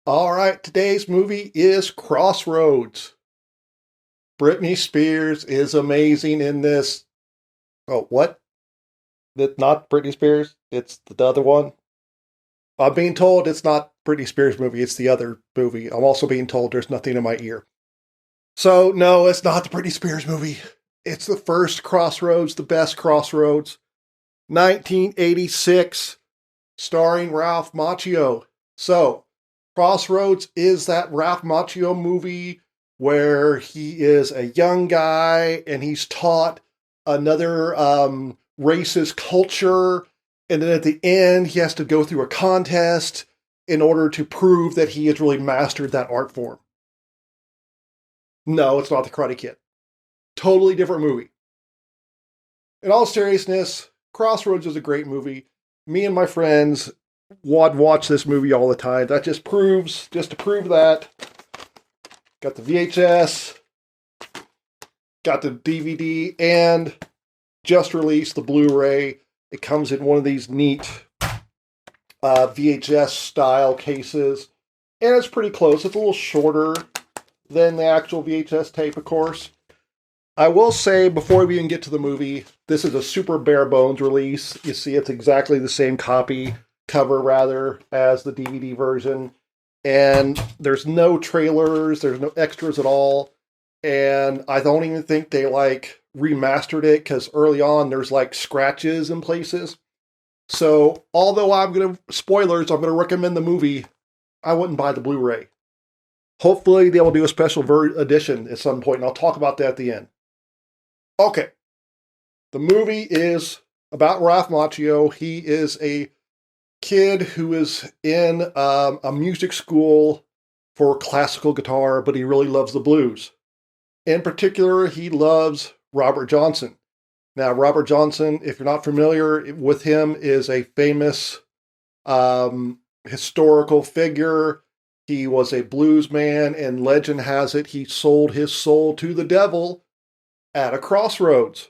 All right, today's movie is Crossroads. Britney Spears is amazing in this. Oh, what? That's not Britney Spears? It's the other one? I'm being told it's not Britney Spears' movie, it's the other movie. I'm also being told there's nothing in my ear. So, no, it's not the Britney Spears movie. It's the first Crossroads, the best Crossroads. 1986, starring Ralph Macchio. So, Crossroads is that Ralph Macchio movie where he is a young guy and he's taught another racist culture. And then at the end, he has to go through a contest in order to prove that he has really mastered that art form. No, it's not The Karate Kid. Totally different movie. In all seriousness, Crossroads is a great movie. Me and my friends would watch this movie all the time. That just to prove that. Got the VHS, got the DVD, and just released the Blu-ray. It comes in one of these neat VHS style cases, and it's pretty close. It's a little shorter than the actual VHS tape, of course. I will say, before we even get to the movie, this is a super bare bones release. You see, it's exactly the same cover rather, as the DVD version. And there's no trailers, there's no extras at all. And I don't even think they remastered it, because early on there's scratches in places. So, although I'm going to recommend the movie, I wouldn't buy the Blu-ray. Hopefully they will do a special edition at some point, and I'll talk about that at the end. Okay. The movie is about Ralph Macchio. He is a kid who is in a music school for classical guitar, but he really loves the blues. In particular, he loves Robert Johnson. Now, Robert Johnson, if you're not familiar with him, is a famous historical figure. He was a blues man, and legend has it he sold his soul to the devil at a crossroads.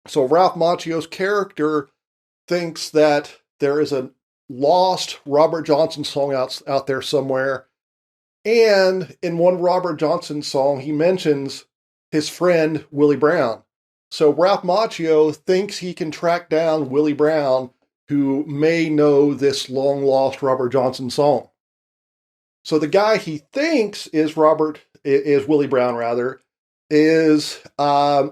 So Ralph Macchio's character thinks that there is a lost Robert Johnson song out there somewhere. And in one Robert Johnson song, he mentions his friend, Willie Brown. So Ralph Macchio thinks he can track down Willie Brown, who may know this long-lost Robert Johnson song. So the guy he thinks is Willie Brown, rather, is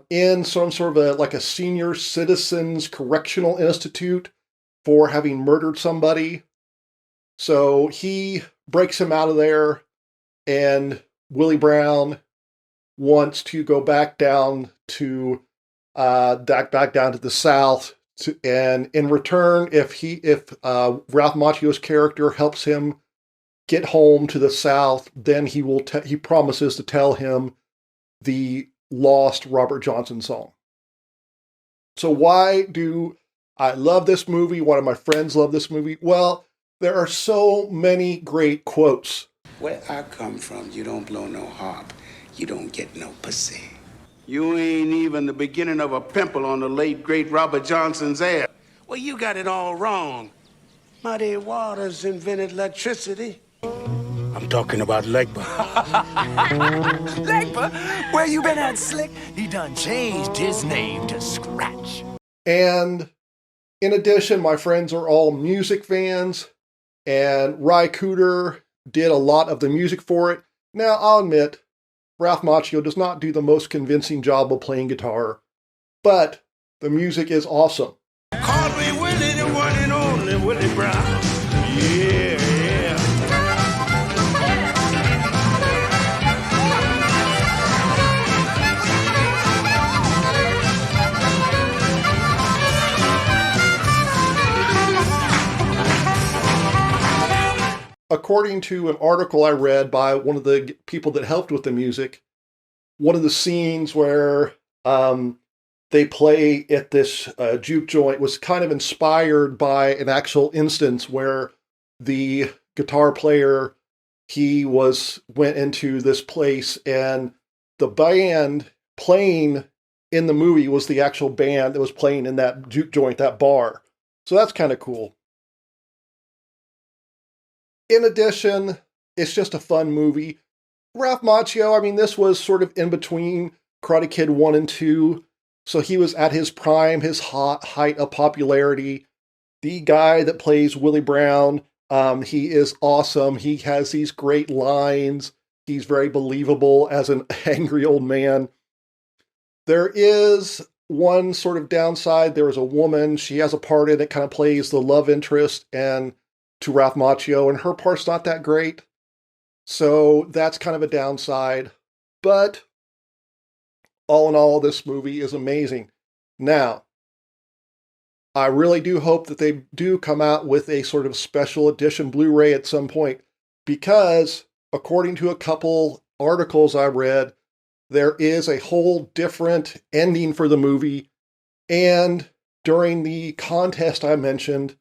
in some sort of a senior citizens correctional institute for having murdered somebody. So he breaks him out of there, and Willie Brown wants to go back down to the South. And in return, if Ralph Macchio's character helps him get home to the South, then he promises to tell him the lost Robert Johnson song. So why do I love this movie? One of my friends love this movie. Well, there are so many great quotes. Where I come from, you don't blow no harp. You don't get no pussy. You ain't even the beginning of a pimple on the late, great Robert Johnson's hair. Well, you got it all wrong. Muddy Waters invented electricity. I'm talking about Legba. Legba? Where you been at, Slick? He done changed his name to Scratch. And in addition, my friends are all music fans, and Ry Cooder did a lot of the music for it. Now, I'll admit, Ralph Macchio does not do the most convincing job of playing guitar, but the music is awesome. Call me Willie, the one and only Willie Brown. Yeah. According to an article I read by one of the people that helped with the music, one of the scenes where they play at this juke joint was kind of inspired by an actual instance where the guitar player, went into this place, and the band playing in the movie was the actual band that was playing in that juke joint, that bar. So that's kind of cool. In addition, It's just a fun movie. Ralph Macchio, I mean, this was sort of in between Karate Kid 1 and 2. So he was at his prime, his height of popularity. The guy that plays Willie Brown, he is awesome. He has these great lines. He's very believable as an angry old man. There is one sort of downside. There is a woman. She has a part in it, kind of plays the love interest and to Ralph Macchio, and her part's not that great. So that's kind of a downside. But all in all, this movie is amazing. Now, I really do hope that they do come out with a sort of special edition Blu-ray at some point, because according to a couple articles I read, there is a whole different ending for the movie. And during the contest I mentioned,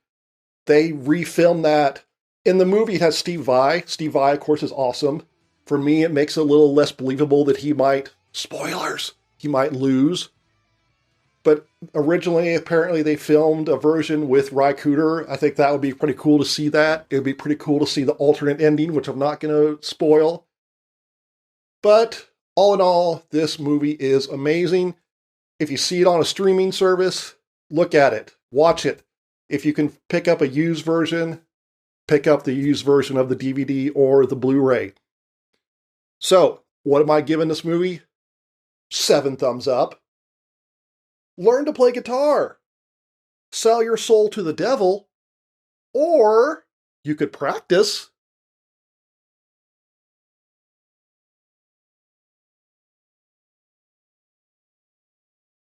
they refilmed that. In the movie, it has Steve Vai. Steve Vai, of course, is awesome. For me, it makes it a little less believable that he might, spoilers, he might lose. But originally, apparently, they filmed a version with Ry Cooder. I think that would be pretty cool to see that. It would be pretty cool to see the alternate ending, which I'm not going to spoil. But all in all, this movie is amazing. If you see it on a streaming service, look at it. Watch it. If you can pick up a used version, pick up the used version of the DVD or the Blu-ray. So, what am I giving this movie? 7 thumbs up. Learn to play guitar. Sell your soul to the devil. Or you could practice.